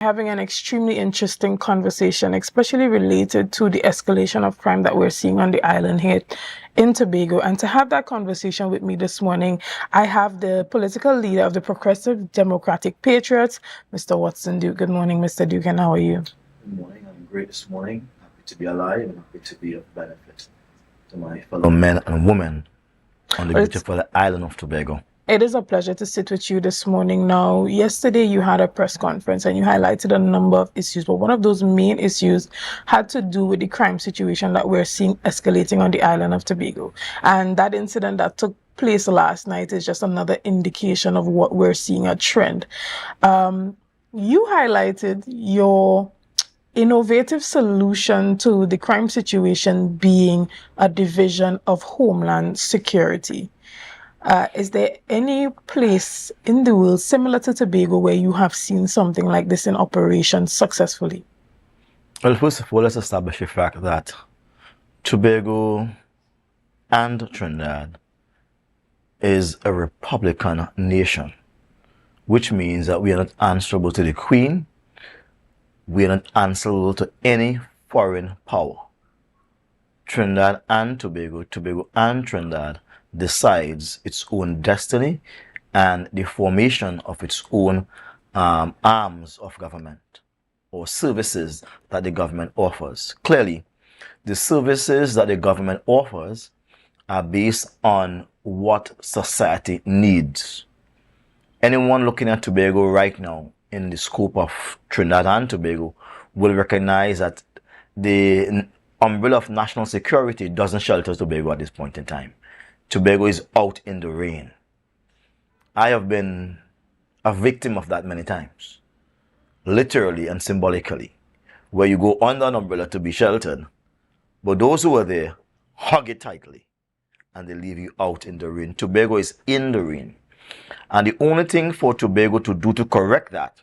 Having an extremely interesting conversation, especially related to the escalation of crime that we're seeing on the island here in Tobago. And to have that conversation with me this morning, I have the political leader of the Progressive Democratic Patriots, Mr. Watson Duke. Good morning, Mr. Duke, and how are you? Good morning. I'm great this morning. Happy to be alive and happy to be of benefit to my fellow men and women on the beautiful island of Tobago. It is a pleasure to sit with you this morning. Now, yesterday you had a press conference and you highlighted a number of issues, but one of those main issues had to do with the crime situation that we're seeing escalating on the island of Tobago. And that incident that took place last night is just another indication of what we're seeing, a trend. You highlighted your innovative solution to the crime situation being a division of Homeland Security. Is there any place in the world similar to Tobago where you have seen something like this in operation successfully? Well, first of all, let's establish the fact that Tobago and Trinidad is a Republican nation, which means that we are not answerable to the Queen. We are not answerable to any foreign power. Trinidad and Tobago, Tobago and Trinidad decides its own destiny and the formation of its own arms of government or services that the government offers. Clearly, the services that the government offers are based on what society needs. Anyone looking at Tobago right now in the scope of Trinidad and Tobago will recognize that the umbrella of national security doesn't shelter Tobago at this point in time. Tobago is out in the rain. I have been a victim of that many times, literally and symbolically, where you go under an umbrella to be sheltered, but those who are there hug it tightly and they leave you out in the rain. Tobago is in the rain. And the only thing for Tobago to do to correct that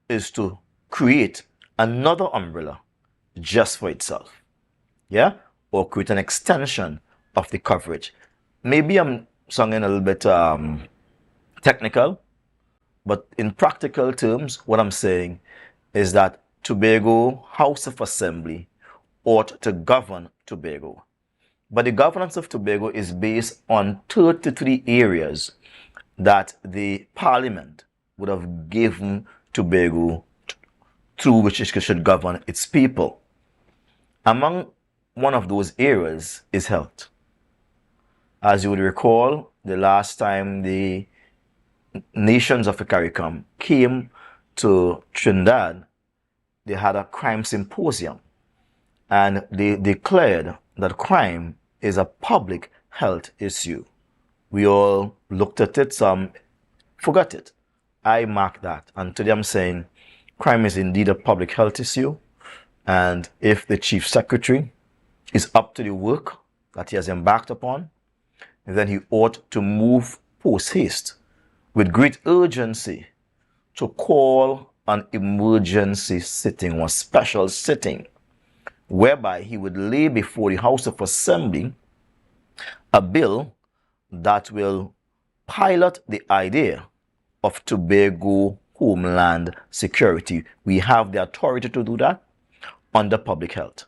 is to create another umbrella just for itself. Yeah? Or create an extension of the coverage. Maybe I'm sounding a little bit technical, but in practical terms, what I'm saying is that Tobago House of Assembly ought to govern Tobago. But the governance of Tobago is based on 33 areas that the Parliament would have given Tobago through which it should govern its people. Among one of those areas is health. As you would recall, the last time the nations of the CARICOM came to Trinidad, they had a crime symposium and they declared that crime is a public health issue. We all looked at it, some forgot it. I marked that, and today I'm saying crime is indeed a public health issue, and if the Chief Secretary is up to the work that he has embarked upon, then he ought to move post-haste with great urgency to call an emergency sitting or special sitting whereby he would lay before the House of Assembly a bill that will pilot the idea of Tobago Homeland Security. We have the authority to do that under public health,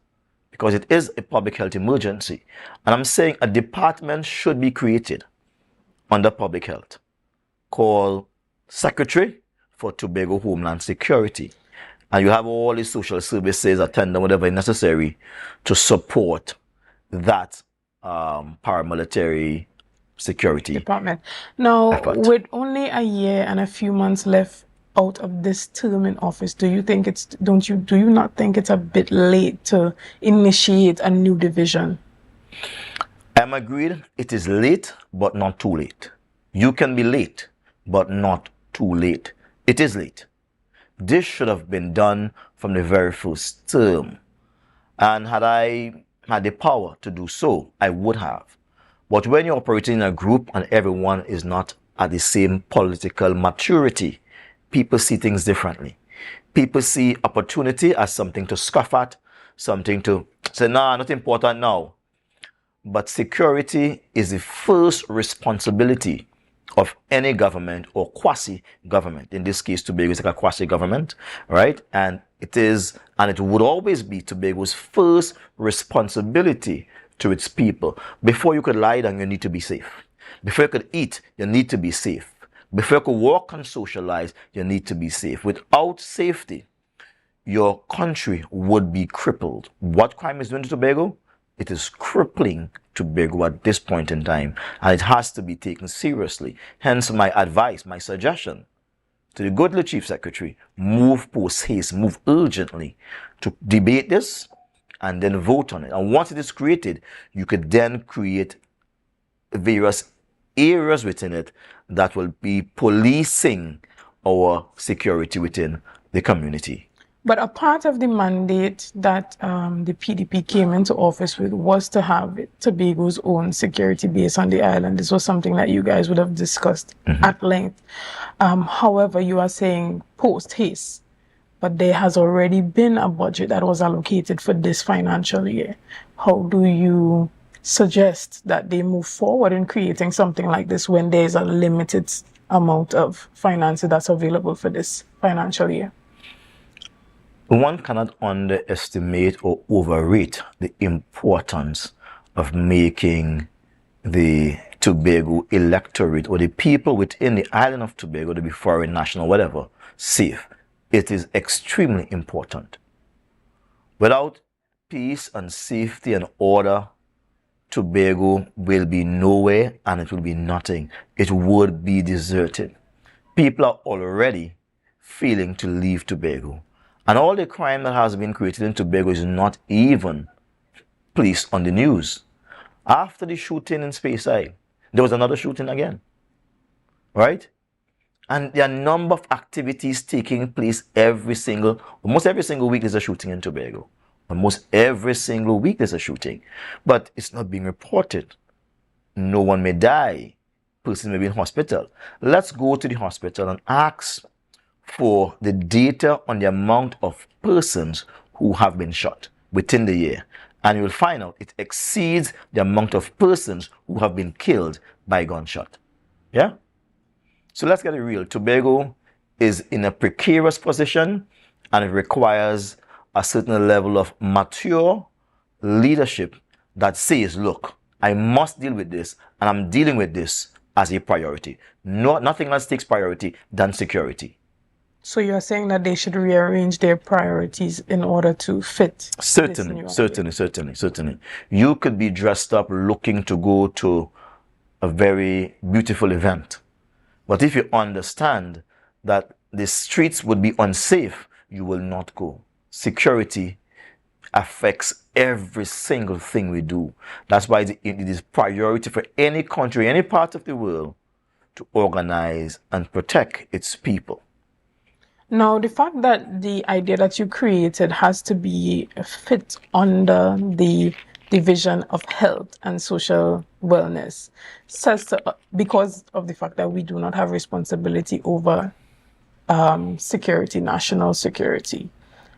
because it is a public health emergency. And I'm saying a department should be created under public health called Secretary for Tobago Homeland Security. And you have all the social services attendant whatever is necessary to support that paramilitary security department. Now, effort. With only a year and a few months left out of this term in office, do you not think it's a bit late to initiate a new division? I'm agreed. It is late, but not too late. You can be late, but not too late. It is late. This should have been done from the very first term. And had I had the power to do so, I would have. But when you're operating in a group and everyone is not at the same political maturity, people see things differently. People see opportunity as something to scoff at, something to say, nah, not important now. But security is the first responsibility of any government or quasi-government. In this case, Tobago is like a quasi-government, right? And it would always be Tobago's first responsibility to its people. Before you could lie down, you need to be safe. Before you could eat, you need to be safe. Before you could walk and socialize, you need to be safe. Without safety, your country would be crippled. What crime is doing to Tobago? It is crippling Tobago at this point in time, and it has to be taken seriously. Hence my advice, my suggestion to the good Chief Secretary, move post haste, move urgently to debate this and then vote on it. And once it is created, you could then create various areas within it that will be policing our security within the community. But a part of the mandate that the PDP came into office with was to have Tobago's own security base on the island. This was something that you guys would have discussed at length. However, you are saying post haste, but there has already been a budget that was allocated for this financial year. How do you suggest that they move forward in creating something like this when there's a limited amount of finances that's available for this financial year? One cannot underestimate or overrate the importance of making the Tobago electorate or the people within the island of Tobago, to be foreign national, whatever, safe. It is extremely important. Without peace and safety and order, Tobago will be nowhere and it will be nothing. It would be deserted. People are already failing to leave Tobago. And all the crime that has been created in Tobago is not even placed on the news. After the shooting in T.H.A, there was another shooting again, right? And there are a number of activities taking place almost every single week there's a shooting in Tobago. Almost every single week there's a shooting. But it's not being reported. No one may die. Person may be in hospital. Let's go to the hospital and ask for the data on the amount of persons who have been shot within the year, and you will find out it exceeds the amount of persons who have been killed by gunshot. Yeah? So let's get it real. Tobago is in a precarious position, and it requires a certain level of mature leadership that says, look, I must deal with this, and I'm dealing with this as a priority. Nothing else takes priority than security. So you're saying that they should rearrange their priorities in order to fit? Certainly. You could be dressed up looking to go to a very beautiful event. But if you understand that the streets would be unsafe, you will not go. Security affects every single thing we do. That's why it is priority for any country, any part of the world, to organize and protect its people. Now, the fact that the idea that you created has to be fit under the division of health and social wellness because of the fact that we do not have responsibility over security, national security,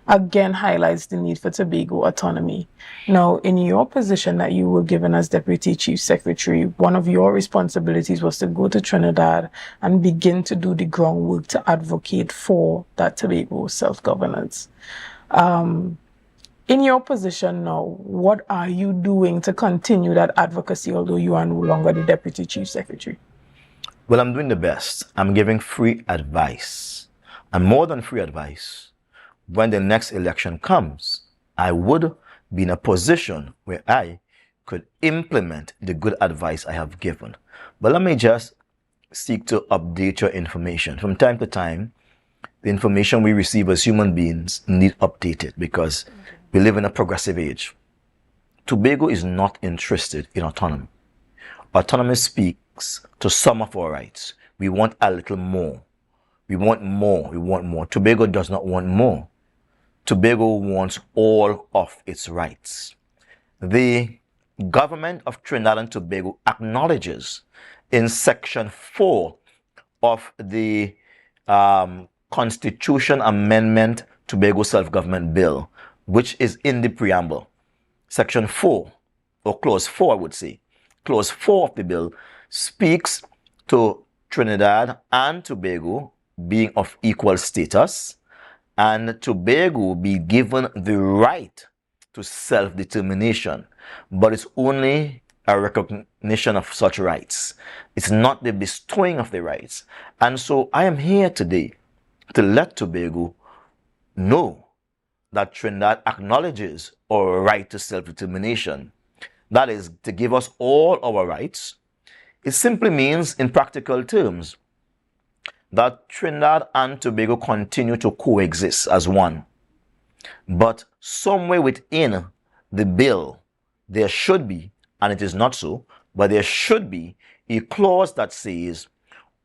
again highlights the need for Tobago autonomy. Now, in your position that you were given as Deputy Chief Secretary, one of your responsibilities was to go to Trinidad and begin to do the groundwork to advocate for that Tobago self-governance. In your position now, what are you doing to continue that advocacy, although you are no longer the Deputy Chief Secretary? Well, I'm doing the best. I'm giving free advice. And more than free advice, when the next election comes, I would be in a position where I could implement the good advice I have given. But let me just seek to update your information. From time to time, the information we receive as human beings need updated because we live in a progressive age. Tobago is not interested in autonomy. Autonomy speaks to some of our rights. We want a little more. We want more. We want more. Tobago does not want more. Tobago wants all of its rights. The government of Trinidad and Tobago acknowledges in Section 4 of the Constitution Amendment Tobago Self-Government Bill, which is in the preamble. Section 4, or Clause 4, I would say. Clause 4 of the bill speaks to Trinidad and Tobago being of equal status, and Tobago be given the right to self-determination, but it's only a recognition of such rights. It's not the bestowing of the rights. And so I am here today to let Tobago know that Trinidad acknowledges our right to self-determination. That is, to give us all our rights. It simply means, in practical terms, that Trinidad and Tobago continue to coexist as one. But somewhere within the bill, there should be, and it is not so, but there should be a clause that says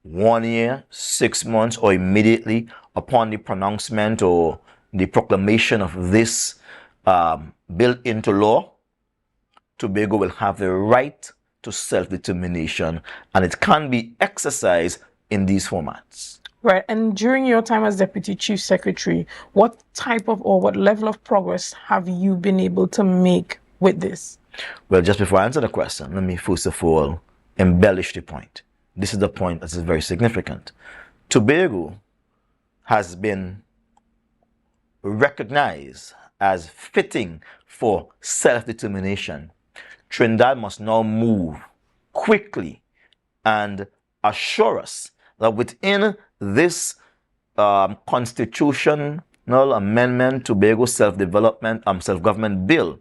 1 year, 6 months, or immediately upon the pronouncement or the proclamation of this bill into law, Tobago will have the right to self-determination, and it can be exercised in these formats. Right. And during your time as Deputy Chief Secretary, what type of or what level of progress have you been able to make with this? Well, just before I answer the question, let me first of all embellish the point. This is the point that is very significant. Tobago has been recognized as fitting for self-determination. Trinidad must now move quickly and assure us that within this constitutional amendment, Tobago self-government bill,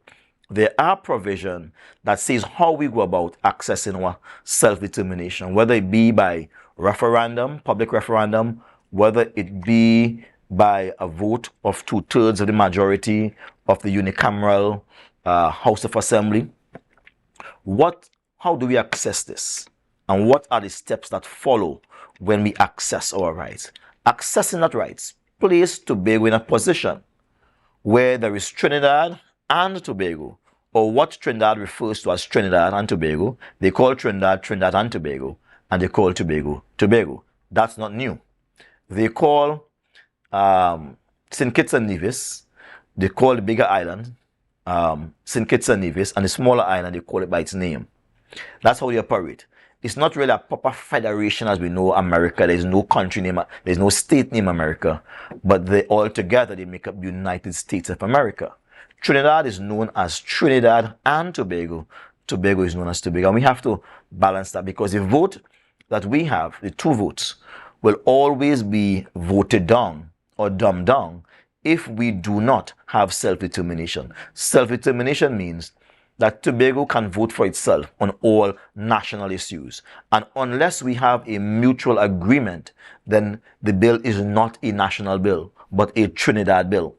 there are provisions that says how we go about accessing our self-determination, whether it be by referendum, public referendum, whether it be by a vote of 2/3 of the majority of the unicameral House of Assembly. How do we access this? And what are the steps that follow when we access our rights? Accessing that rights place Tobago in a position where there is Trinidad and Tobago, or what Trinidad refers to as Trinidad and Tobago. They call Trinidad Trinidad and Tobago, and they call Tobago Tobago. That's not new. They call St. Kitts and Nevis, they call the bigger island St. Kitts and Nevis, and the smaller island, they call it by its name. That's how they operate. It's not really a proper federation as we know America. There's no country name, there's no state name America, but they all together, they make up the United States of America. Trinidad is known as Trinidad and Tobago. Tobago is known as Tobago. And we have to balance that, because the vote that we have, the 2 votes, will always be voted down or dumbed down if we do not have self-determination. Self-determination means that Tobago can vote for itself on all national issues. And unless we have a mutual agreement, then the bill is not a national bill, but a Trinidad bill.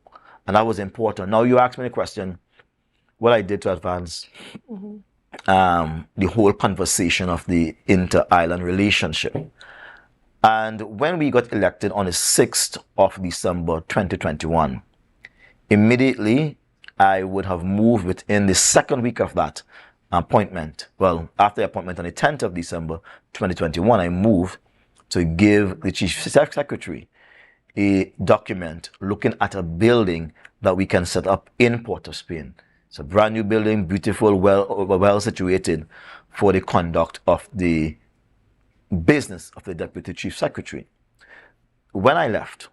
And that was important. Now you asked me the question, what I did to advance the whole conversation of the inter-island relationship. And when we got elected on the 6th of December 2021, immediately I would have moved within the second week of that appointment. Well, after the appointment on the 10th of December 2021, I moved to give the Chief Secretary a document looking at a building that we can set up in Port of Spain. It's a brand new building, beautiful, well situated for the conduct of the business of the Deputy Chief Secretary. When I left,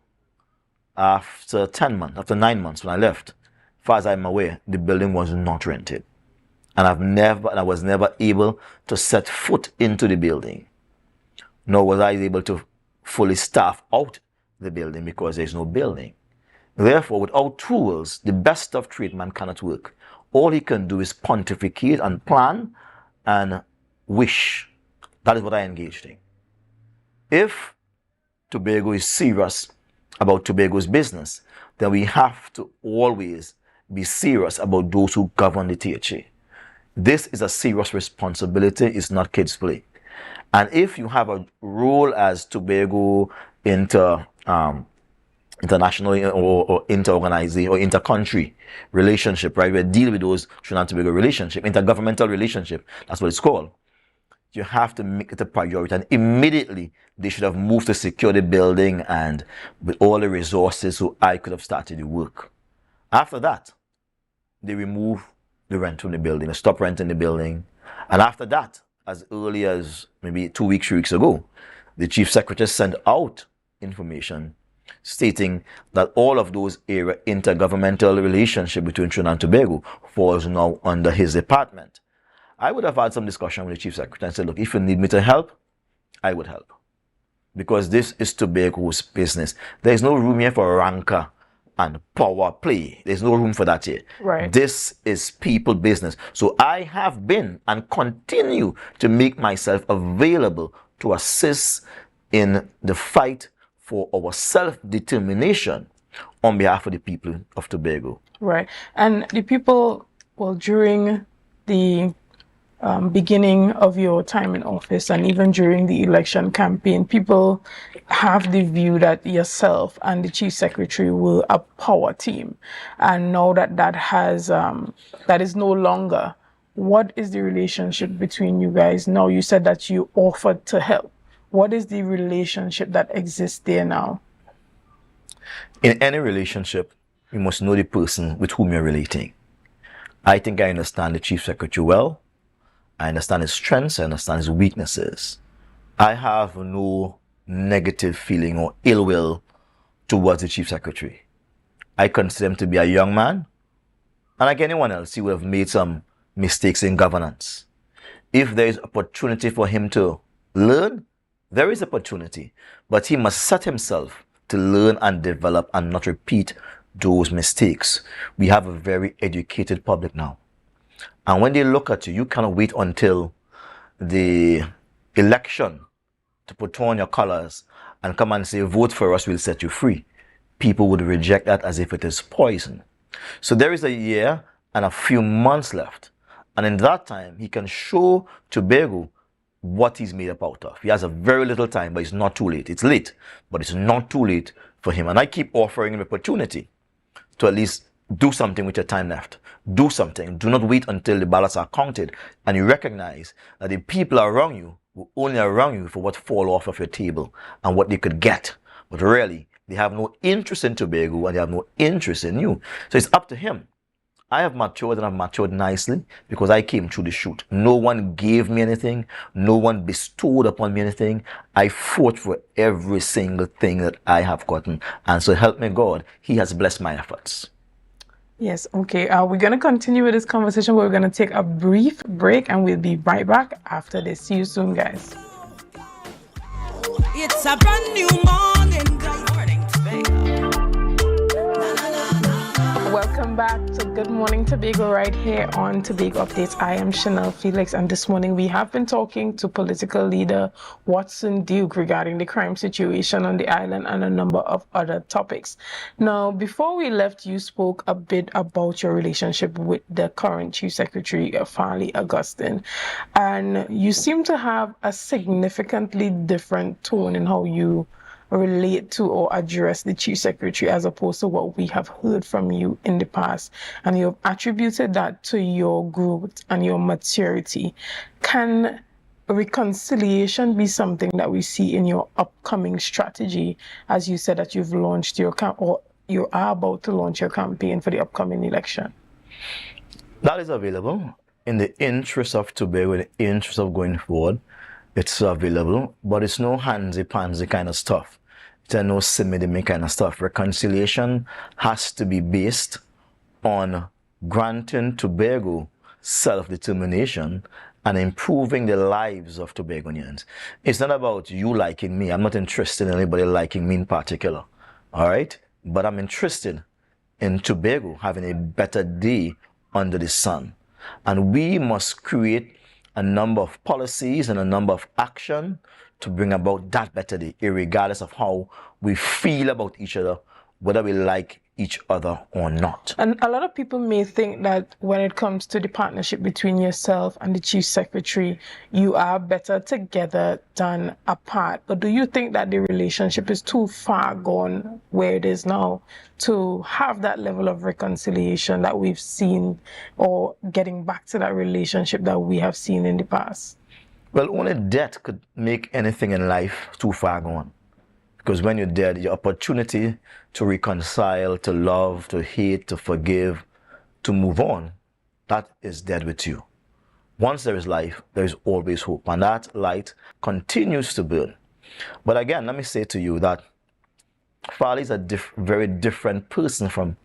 after 9 months when I left, as far as I'm aware, the building was not rented. And I was never able to set foot into the building. Nor was I able to fully staff out the building because there's no building. Therefore, without tools, the best of tradesman cannot work. All he can do is pontificate and plan and wish. That is what I engaged in. If Tobago is serious about Tobago's business, then we have to always be serious about those who govern the T.H.A. This is a serious responsibility. It's not kids' play. And if you have a role as Tobago international or inter-organization or inter-country relationship, right? We deal with those Trinidad and Tobago relationship, intergovernmental relationship. That's what it's called. You have to make it a priority, and immediately they should have moved to secure the building and with all the resources so I could have started the work. After that, they remove the rent from the building, they stop renting the building, and after that, as early as maybe 2 weeks, 3 weeks ago, The chief secretary sent out information stating that all of those area intergovernmental relationship between Trinidad and Tobago falls now under his department. I would have had some discussion with the chief secretary and said, look, if you need me to help, I would help. Because this is Tobago's business. There is no room here for rancor and power play. There's no room for that here. Right. This is people business. So I have been and continue to make myself available to assist in the fight for our self-determination on behalf of the people of Tobago. Right. And the people, well, during the beginning of your time in office and even during the election campaign, people have the view that yourself and the chief secretary were a power team. And now that that is no longer, what is the relationship between you guys now? You said that you offered to help. What is the relationship that exists there now? In any relationship, you must know the person with whom you're relating. I think I understand the chief secretary well. I understand his strengths, I understand his weaknesses. I have no negative feeling or ill will towards the chief secretary. I consider him to be a young man, and like anyone else, he would have made some mistakes in governance. If there is opportunity for him to learn, there is opportunity, but he must set himself to learn and develop and not repeat those mistakes. We have a very educated public now. And when they look at you, you cannot wait until the election to put on your colors and come and say, vote for us, we'll set you free. People would reject that as if it is poison. So there is a year and a few months left. And in that time, he can show Tobago what he's made up out of. He has a very little time, but it's not too late. It's late, but it's not too late for him. And I keep offering him opportunity to at least do something with your time left. Do something. Do not wait until the ballots are counted and you recognize that the people around you will only around you for what fall off of your table and what they could get. But really, they have no interest in Tobago and they have no interest in you. So it's up to him. I have matured and I've matured nicely because I came through the chute. No one gave me anything. No one bestowed upon me anything. I fought for every single thing that I have gotten. And so help me God, he has blessed my efforts. Yes, okay. We're going to continue with this conversation, but we're going to take a brief break and we'll be right back after this. See you soon, guys. It's a brand new morning. Welcome back to Good Morning Tobago right here on Tobago Updates. I am Shenel Felix, and this morning we have been talking to political leader Watson Duke regarding the crime situation on the island and a number of other topics. Now, before we left, you spoke a bit about your relationship with the current Chief Secretary, Farley Augustine, and you seem to have a significantly different tone in how you relate to or address the Chief Secretary as opposed to what we have heard from you in the past. And you've attributed that to your growth and your maturity. Can reconciliation be something that we see in your upcoming strategy, as you said that you've launched your or you are about to launch your campaign for the upcoming election? That is available. In the interest of Tobago, in the interest of going forward, it's available, but it's no handsy-pansy kind of stuff. It's no simmy-dimmy kind of stuff. Reconciliation has to be based on granting Tobago self-determination and improving the lives of Tobagonians. It's not about you liking me. I'm not interested in anybody liking me in particular. All right? But I'm interested in Tobago having a better day under the sun. And we must create a number of policies and a number of action to bring about that better day, regardless of how we feel about each other, whether we like each other or not. And a lot of people may think that when it comes to the partnership between yourself and the Chief Secretary, you are better together than apart. But do you think that the relationship is too far gone where it is now to have that level of reconciliation that we've seen, or getting back to that relationship that we have seen in the past? Well, only death could make anything in life too far gone. Because when you're dead, your opportunity to reconcile, to love, to hate, to forgive, to move on, that is dead with you. Once there is life, there is always hope. And that light continues to burn. But again, let me say to you that Farley is a very different person from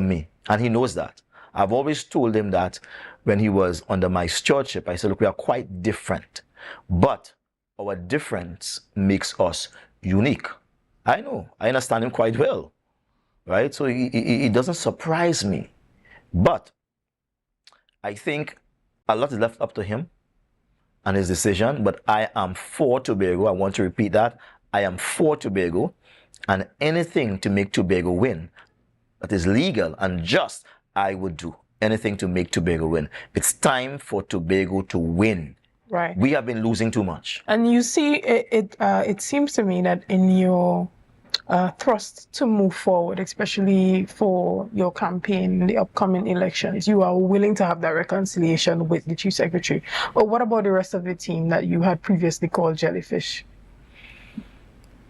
me, and he knows that. I've always told him that when he was under my stewardship. I said, look, we are quite different, but our difference makes us unique. I know, I understand him quite well, right? So he doesn't surprise me, but I think a lot is left up to him and his decision. But I am for Tobago. I want to repeat that. I am for Tobago, and anything to make Tobago win that is legal and just, I would do anything to make Tobago win. It's time for Tobago to win. Right. We have been losing too much. And you see, it seems to me that in your thrust to move forward, especially for your campaign in the upcoming elections, you are willing to have that reconciliation with the Chief Secretary. But what about the rest of the team that you had previously called jellyfish?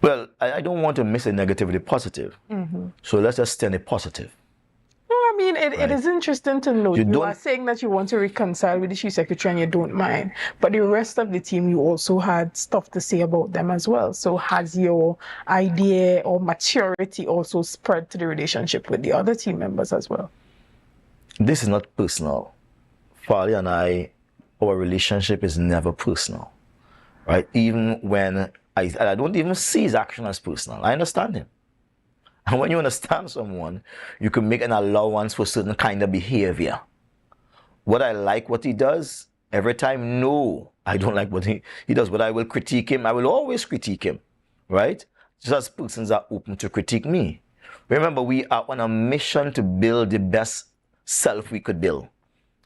Well, I don't want to miss a negative with a positive. So let's just stay on a positive. No, I mean, it is interesting to know. You are saying that you want to reconcile with the Chief Secretary and you don't mind. But the rest of the team, you also had stuff to say about them as well. So has your idea or maturity also spread to the relationship with the other team members as well? This is not personal. Farley and I, our relationship is never personal, right? Even when I don't even see his action as personal. I understand him. And when you understand someone, you can make an allowance for certain kind of behavior. What I like what he does, every time, no, I don't like what he does, but I will critique him. I will always critique him, right? Just as persons are open to critique me. Remember, we are on a mission to build the best self we could build.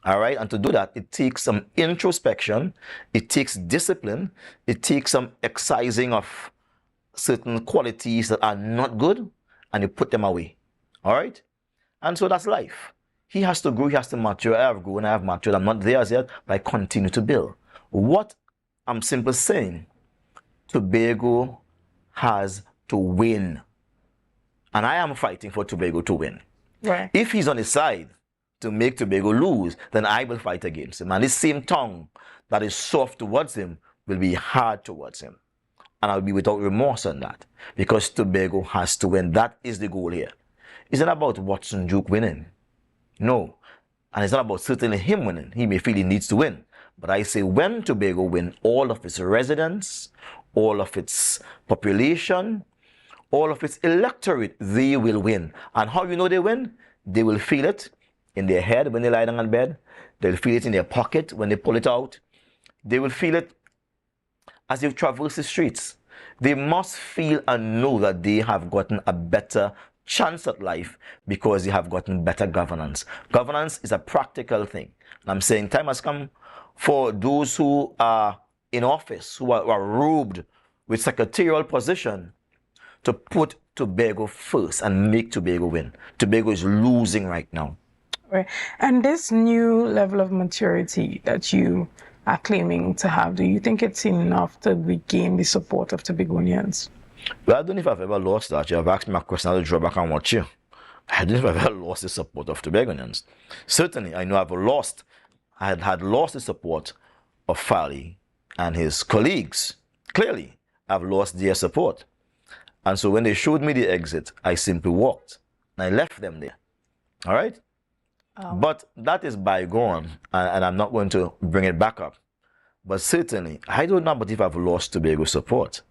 All right, and to do that, it takes some introspection, it takes discipline, it takes some excising of certain qualities that are not good, and you put them away. All right, and so that's life. He has to grow, he has to mature. I have grown, I have matured. I'm not there as yet, but I continue to build. What I'm simply saying, Tobago has to win, and I am fighting for Tobago to win. Right. If he's on his side to make Tobago lose, then I will fight against him. And this same tongue that is soft towards him will be hard towards him. And I'll be without remorse on that. Because Tobago has to win. That is the goal here. It's not about Watson Duke winning. No. And it's not about certainly him winning. He may feel he needs to win. But I say when Tobago win, all of its residents, all of its population, all of its electorate, they will win. And how you know they win? They will feel it in their head when they lie down on bed. They'll feel it in their pocket when they pull it out. They will feel it as they traverse the streets. They must feel and know that they have gotten a better chance at life because they have gotten better governance. Governance is a practical thing. And I'm saying time has come for those who are in office, who are robed with secretarial position, to put Tobago first and make Tobago win. Tobago is losing right now. Right. And this new level of maturity that you are claiming to have, do you think it's enough to regain the support of Tobagonians? Well, I don't know if I've ever lost that. You have asked me a question, I'll draw back and watch you. I don't know if I've ever lost the support of Tobagonians. Certainly, I know I had lost the support of Farley and his colleagues. Clearly, I've lost their support. And so when they showed me the exit, I simply walked. And I left them there. All right? But that is bygone, and I'm not going to bring it back up. But certainly, I don't know if I've lost Tobago support.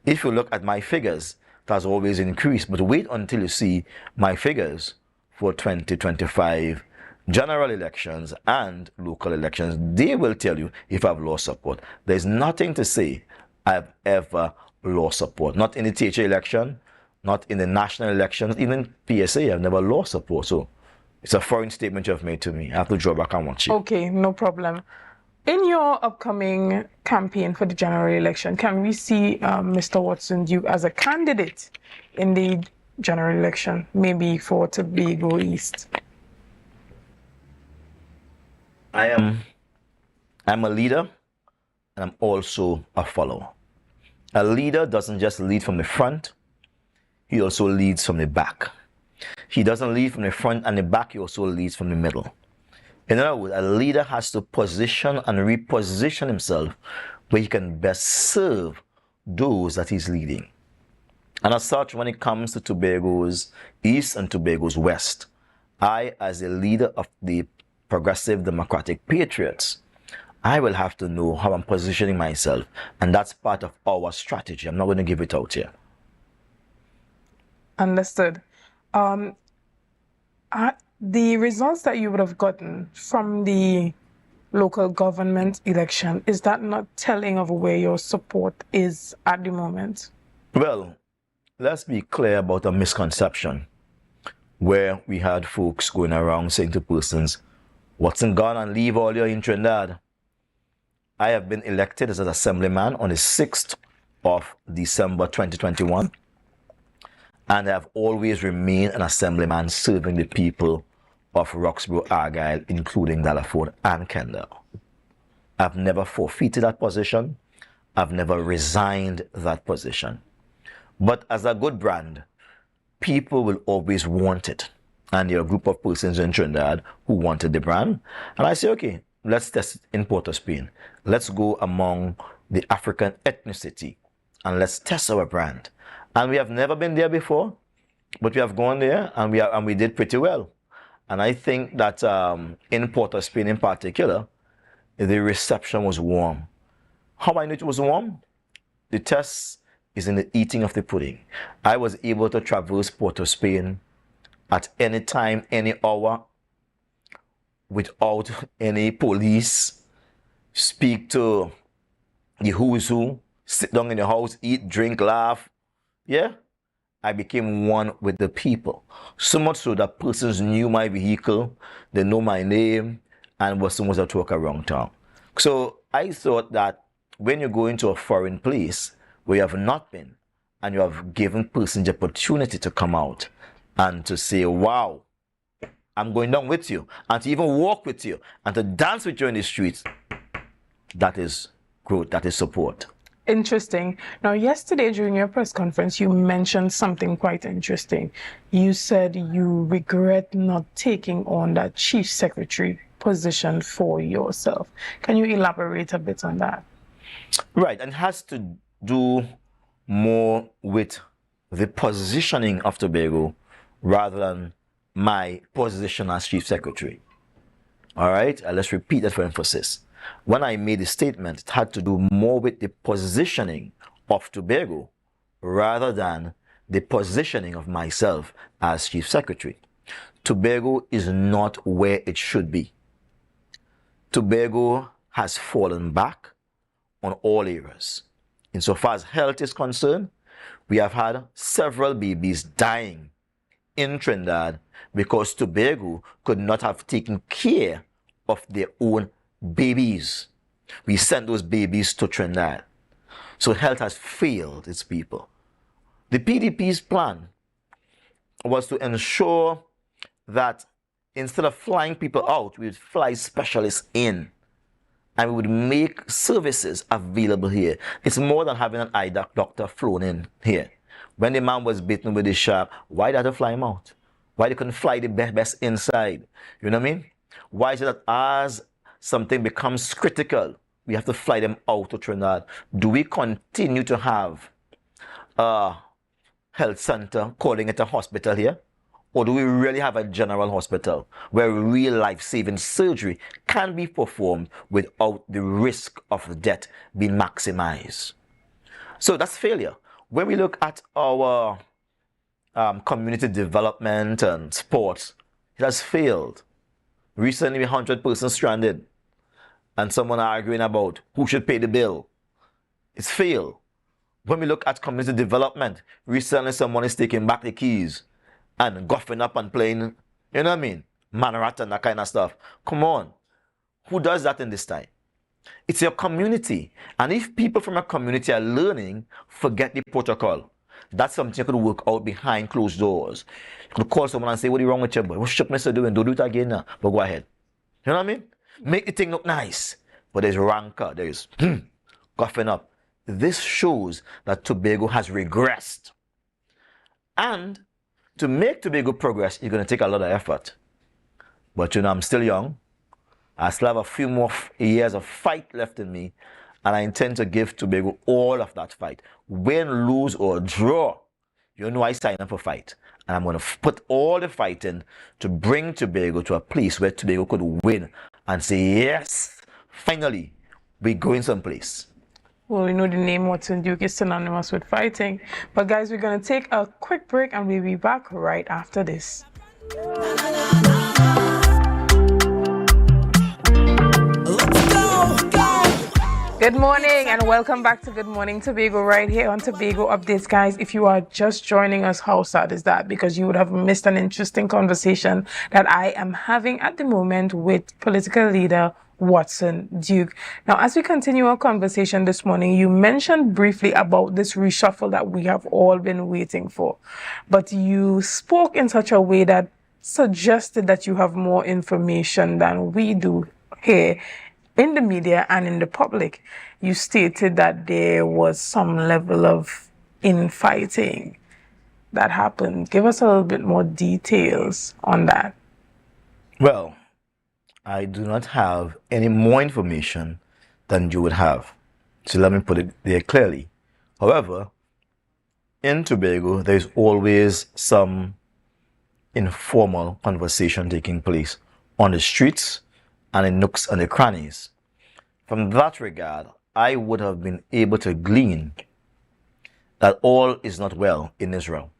If you look at my figures, it has always increased. But wait until you see my figures for 2025 general elections and local elections. They will tell you if I've lost support. There's nothing to say I've ever lost support. Not in the T.H.A. election, not in the national elections, even PSA, I've never lost support. So it's a foreign statement you have made to me. I have to draw back and watch it. Okay, no problem. In your upcoming campaign for the general election, can we see Mr. Watson Duke as a candidate in the general election, maybe for Tobago East? I'm a leader, and I'm also a follower. A leader doesn't just lead from the front, he also leads from the back. He doesn't lead from the front and the back, he also leads from the middle. In other words, a leader has to position and reposition himself where he can best serve those that he's leading. And as such, when it comes to Tobago's East and Tobago's West, I, as a leader of the Progressive Democratic Patriots, I will have to know how I'm positioning myself. And that's part of our strategy. I'm not going to give it out here. Understood. The results that you would have gotten from the local government election, is that not telling of where your support is at the moment? Well, let's be clear about a misconception where we had folks going around saying to persons, "Watson, gone and leave all your in Trinidad." I have been elected as an assemblyman on the 6th of December 2021, and I have always remained an assemblyman serving the people of Roxborough, Argyle, including Dallaford and Kendall. I've never forfeited that position. I've never resigned that position. But as a good brand, people will always want it. And there are a group of persons in Trinidad who wanted the brand. And I say, okay, let's test it in Port of Spain. Let's go among the African ethnicity and let's test our brand. And we have never been there before, but we have gone there and we did pretty well. And I think that in Port of Spain in particular, the reception was warm. How I knew it was warm? The test is in the eating of the pudding. I was able to traverse Port of Spain at any time, any hour, without any police, speak to the who's who, sit down in the house, eat, drink, laugh. Yeah, I became one with the people. So much so that persons knew my vehicle, they know my name, and was someone that talk around town. So I thought that when you go into a foreign place where you have not been, and you have given persons the opportunity to come out and to say, wow, I'm going down with you, and to even walk with you, and to dance with you in the streets, that is growth, that is support. Interesting. Now, yesterday during your press conference, you mentioned something quite interesting. You said you regret not taking on that chief secretary position for yourself. Can you elaborate a bit on that? Right, and it has to do more with the positioning of Tobago rather than my position as chief secretary. All right, let's repeat that for emphasis. When I made the statement, it had to do more with the positioning of Tobago rather than the positioning of myself as chief secretary. Tobago is not where it should be. Tobago has fallen back on all areas. Insofar as health is concerned, we have had several babies dying in Trinidad because Tobago could not have taken care of their own babies. We sent those babies to Trinidad. So health has failed its people. The PDP's plan was to ensure that instead of flying people out, we would fly specialists in and we would make services available here. It's more than having an eye doctor flown in here. When the man was bitten with the shark, why did they have to fly him out? Why they couldn't fly the best inside? You know what I mean? Why is it that as something becomes critical, we have to fly them out to Trinidad? Do we continue to have a health center, calling it a hospital here? Or do we really have a general hospital where real life-saving surgery can be performed without the risk of death being maximized? So that's failure. When we look at our community development and sports, it has failed. Recently, 100 persons stranded, and someone arguing about who should pay the bill. It's failed. When we look at community development, recently someone is taking back the keys and guffing up and playing, you know what I mean? Manhattan, that kind of stuff. Come on. Who does that in this time? It's your community. And if people from a community are learning, forget the protocol. That's something you could work out behind closed doors. You could call someone and say, what is wrong with you, boy? What should Mr. doing? Don't do it again now. But go ahead. You know what I mean? Make the thing look nice. But there's rancor. There's guffing up. This shows that Tobago has regressed. And to make Tobago progress, it's going to take a lot of effort. But you know, I'm still young. I still have a few more years of fight left in me. And I intend to give Tobago all of that fight. Win, lose, or draw. You know I sign up for fight. And I'm going to put all the fight in to bring Tobago to a place where Tobago could win and say, yes, finally, we're going someplace. Well, we know the name Watson Duke is synonymous with fighting. But guys, we're going to take a quick break and we'll be back right after this. Good morning and welcome back to Good Morning Tobago right here on Tobago Updates. Guys, if you are just joining us, how sad is that? Because you would have missed an interesting conversation that I am having at the moment with political leader Watson Duke. Now, as we continue our conversation this morning, you mentioned briefly about this reshuffle that we have all been waiting for. But you spoke in such a way that suggested that you have more information than we do here in the media and in the public. You stated that there was some level of infighting that happened. Give us a little bit more details on that. Well, I do not have any more information than you would have. So let me put it there clearly. However, in Tobago, there's always some informal conversation taking place on the streets and in nooks and the crannies. From that regard, I would have been able to glean that all is not well in Israel.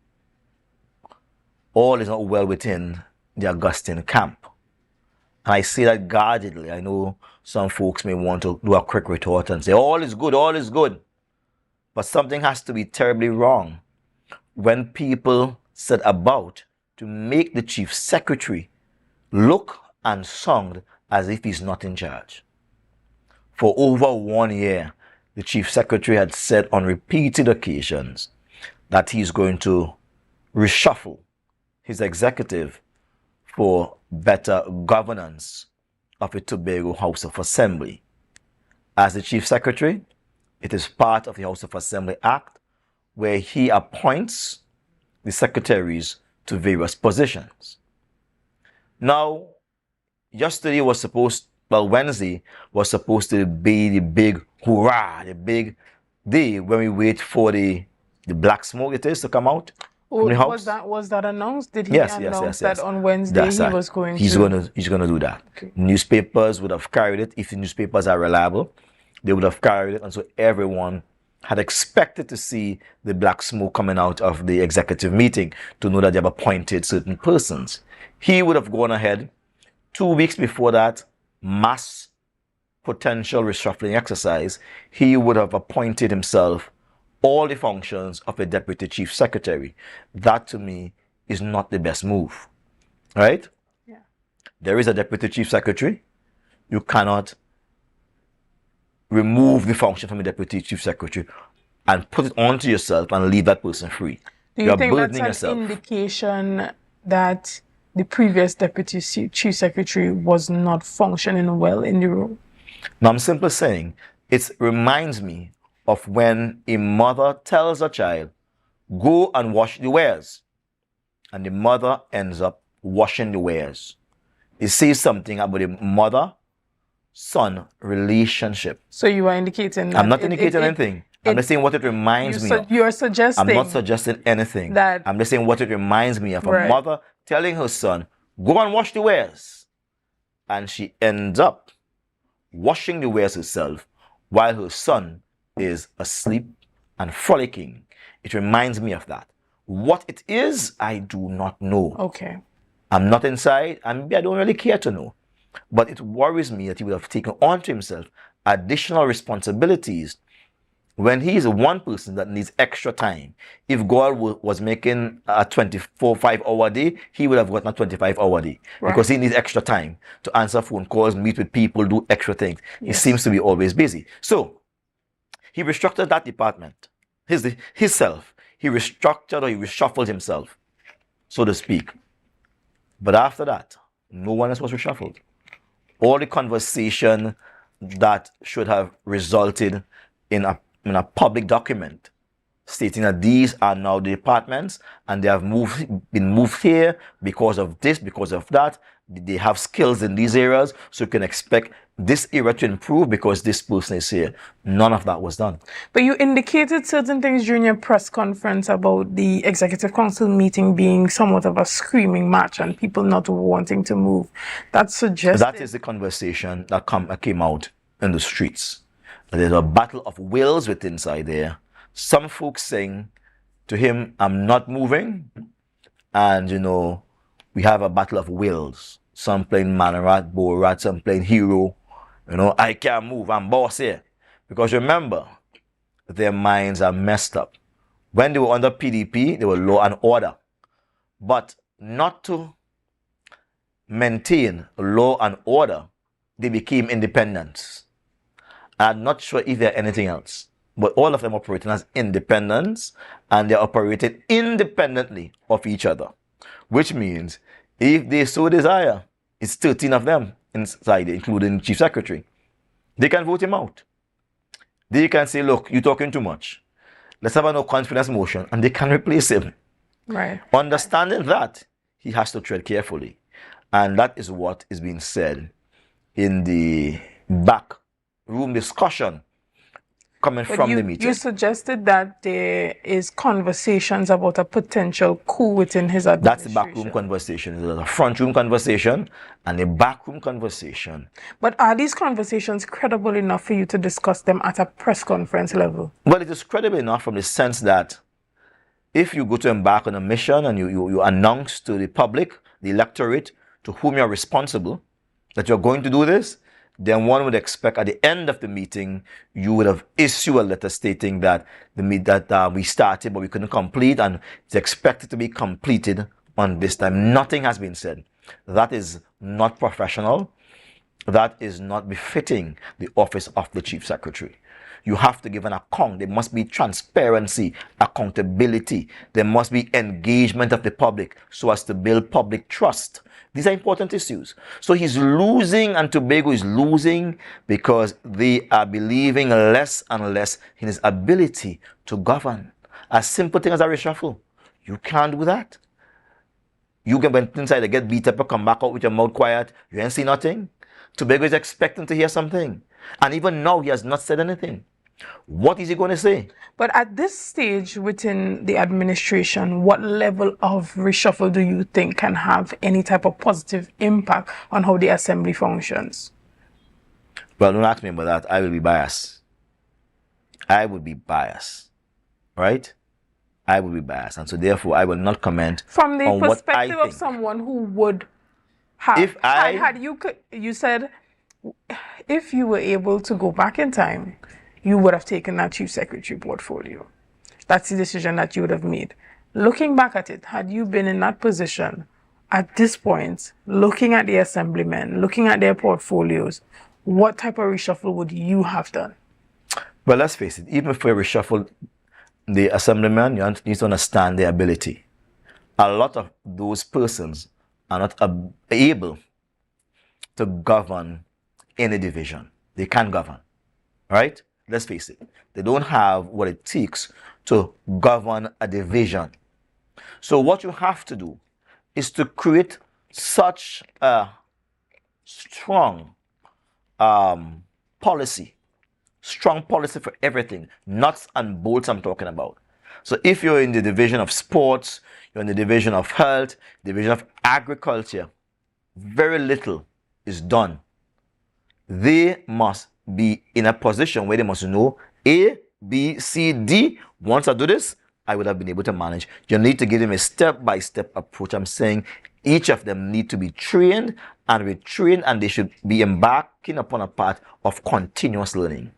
All is not well within the Augustine camp. And I say that guardedly. I know some folks may want to do a quick retort and say, all is good, all is good. But something has to be terribly wrong when people set about to make the chief secretary look and sound as if he's not in charge. For over 1 year, the chief secretary had said on repeated occasions that he's going to reshuffle his executive for better governance of the Tobago House of Assembly. As the chief secretary, it is part of the House of Assembly Act where he appoints the secretaries to various positions. Now, Wednesday was supposed to be the big hurrah, the big day when we wait for the black smoke it is to come out from the house. Was that announced? Did he Yes. announce that on Wednesday He's going to do that. Okay. Newspapers would have carried it. If the newspapers are reliable, they would have carried it, and so everyone had expected to see the black smoke coming out of the executive meeting to know that they have appointed certain persons. He would have gone ahead 2 weeks before that mass potential reshuffling exercise. He would have appointed himself all the functions of a deputy chief secretary. That to me is not the best move, right? Yeah. There is a deputy chief secretary. You cannot remove the function from a deputy chief secretary and put it onto yourself and leave that person free. Do you think that's an indication that the previous deputy chief secretary was not functioning well in the role? Now, I'm simply saying it reminds me of when a mother tells a child, go and wash the wares, and the mother ends up washing the wares. It says something about the mother-son relationship. So you are indicating that I'm not indicating anything. I'm just saying what it reminds me of. You are suggesting. I'm not suggesting anything. I'm just saying what it reminds me of. Right. A mother telling her son, go and wash the wares. And she ends up washing the wares herself while her son is asleep and frolicking. It reminds me of that. What it is, I do not know. Okay. I'm not inside, and maybe I don't really care to know. But it worries me that he would have taken onto himself additional responsibilities when he is one person that needs extra time. If God was making a 24-5-hour day, he would have gotten a 25-hour day. Right. Because he needs extra time to answer phone calls, meet with people, do extra things. Yes. He seems to be always busy. So, he restructured that department, himself. He restructured or he reshuffled himself, so to speak. But after that, no one else was reshuffled. All the conversation that should have resulted in a public document stating that these are now the departments and they have been moved here because of this, because of that. They have skills in these areas, so you can expect this area to improve because this person is here. None of that was done. But you indicated certain things during your press conference about the executive council meeting being somewhat of a screaming match and people not wanting to move. That suggests that is the conversation that came out in the streets. There's a battle of wills within inside there. Some folks saying to him, I'm not moving. And, we have a battle of wills. Some playing Manarat, Borat, some playing hero. I can't move, I'm boss here. Because remember, their minds are messed up. When they were under PDP, they were law and order. But not to maintain law and order, they became independents. I'm not sure if they're anything else. But all of them operating as independents, and they're operating independently of each other. Which means, if they so desire, it's 13 of them inside, including the Chief Secretary. They can vote him out. They can say, look, you're talking too much. Let's have a no confidence motion, and they can replace him. Right. Understanding that, he has to tread carefully. And that is what is being said in the back room discussion coming from the meeting. You suggested that there is conversations about a potential coup within his administration. That's the backroom conversation. There's a front room conversation and a backroom conversation. But are these conversations credible enough for you to discuss them at a press conference level? Well, it is credible enough from the sense that if you go to embark on a mission and you announce to the public, the electorate, to whom you're responsible, that you're going to do this, then one would expect at the end of the meeting, you would have issued a letter stating that we started but we couldn't complete, and it's expected to be completed on this time. Nothing has been said. That is not professional. That is not befitting the office of the Chief Secretary. You have to give an account. There must be transparency, accountability. There must be engagement of the public so as to build public trust. These are important issues. So he's losing, and Tobago is losing because they are believing less and less in his ability to govern. A simple thing as a reshuffle. You can't do that. You can went inside and get beat up and come back out with your mouth quiet. You ain't see nothing. Tobago is expecting to hear something. And even now, he has not said anything. What is he going to say? But at this stage within the administration, what level of reshuffle do you think can have any type of positive impact on how the assembly functions? Well, don't ask me about that. I will be biased. I would be biased. Right? I will be biased. And so therefore, I will not comment from the on what I perspective think. Of someone who would have... You said if you were able to go back in time, you would have taken that Chief Secretary portfolio. That's the decision that you would have made. Looking back at it, had you been in that position at this point, looking at the assemblymen, looking at their portfolios, what type of reshuffle would you have done? Well, let's face it, even if we reshuffle the assemblymen, you need to understand their ability. A lot of those persons are not able to govern any division. They can't govern, right? Let's face it. They don't have what it takes to govern a division. So what you have to do is to create such a strong policy for everything, nuts and bolts I'm talking about. So if you're in the division of sports, you're in the division of health, division of agriculture, very little is done. They must be in a position where they must know A, B, C, D. Once I do this, I would have been able to manage. You need to give them a step-by-step approach. I'm saying each of them need to be trained and retrained, and they should be embarking upon a path of continuous learning.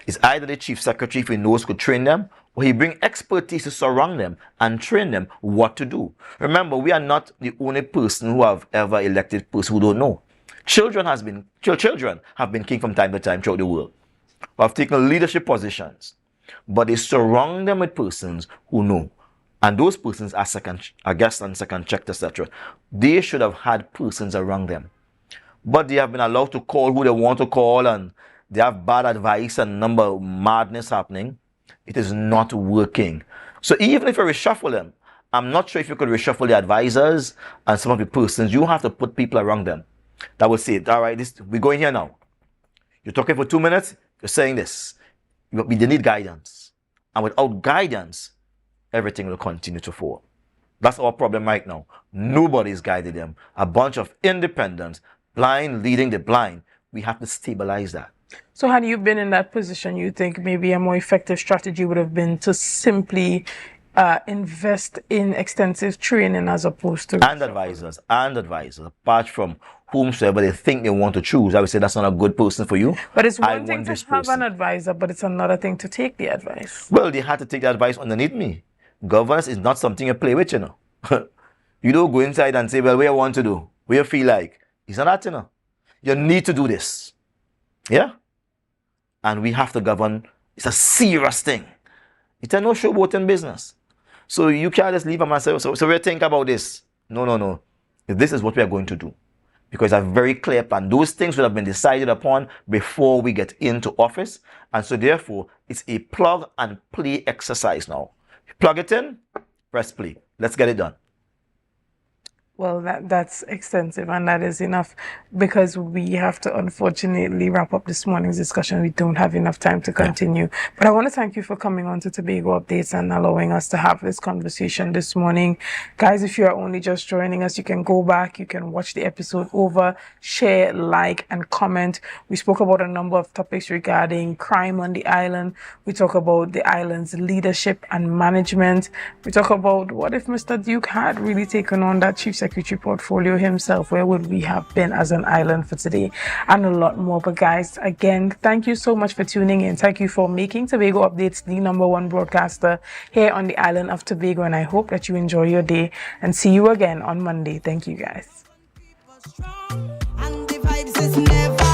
It's either the Chief Secretary, if he knows, could train them, or he bring expertise to surround them and train them what to do. Remember, we are not the only person who have ever elected person who don't know. Children have been king from time to time throughout the world, who have taken leadership positions, but they surround them with persons who know, and those persons are guests and second checked, etc. They should have had persons around them, but they have been allowed to call who they want to call, and they have bad advice and number of madness happening. It is not working. So even if you reshuffle them, I'm not sure if you could reshuffle the advisors and some of the persons. You have to put people around them that will say, all right, we're going here now. You're talking for 2 minutes, you're saying this. We need guidance. And without guidance, everything will continue to fall. That's our problem right now. Nobody's guided them. A bunch of independents, blind leading the blind. We have to stabilize that. So had you been in that position, you think maybe a more effective strategy would have been to simply invest in extensive training as opposed to... And advisors, apart from whomsoever they think they want to choose. I would say that's not a good person for you. But it's one thing to have an advisor, but it's another thing to take the advice. Well, they had to take the advice underneath me. Governance is not something you play with, you know. You don't go inside and say, well, what you want to do? What you feel like? It's not that, you know. You need to do this. Yeah? And we have to govern. It's a serious thing. It's a no showboating business. So you can't just leave them and say, so we think about this. No. This is what we are going to do. Because a very clear plan. Those things would have been decided upon before we get into office. And so therefore, it's a plug and play exercise now. Plug it in, press play. Let's get it done. Well, that's extensive, and that is enough, because we have to unfortunately wrap up this morning's discussion. We don't have enough time to continue. Yeah. But I want to thank you for coming on to Tobago Updates and allowing us to have this conversation this morning. Guys, if you are only just joining us, you can go back, you can watch the episode over, share, like, and comment. We spoke about a number of topics regarding crime on the island. We talk about the island's leadership and management. We talk about what if Mr. Duke had really taken on that chief secretary portfolio himself, where would we have been as an island for today, and a lot more. But guys, again, thank you so much for tuning in. Thank you for making Tobago Updates the #1 broadcaster here on the island of Tobago, and I hope that you enjoy your day, and see you again on Monday. Thank you, guys. And the vibes is never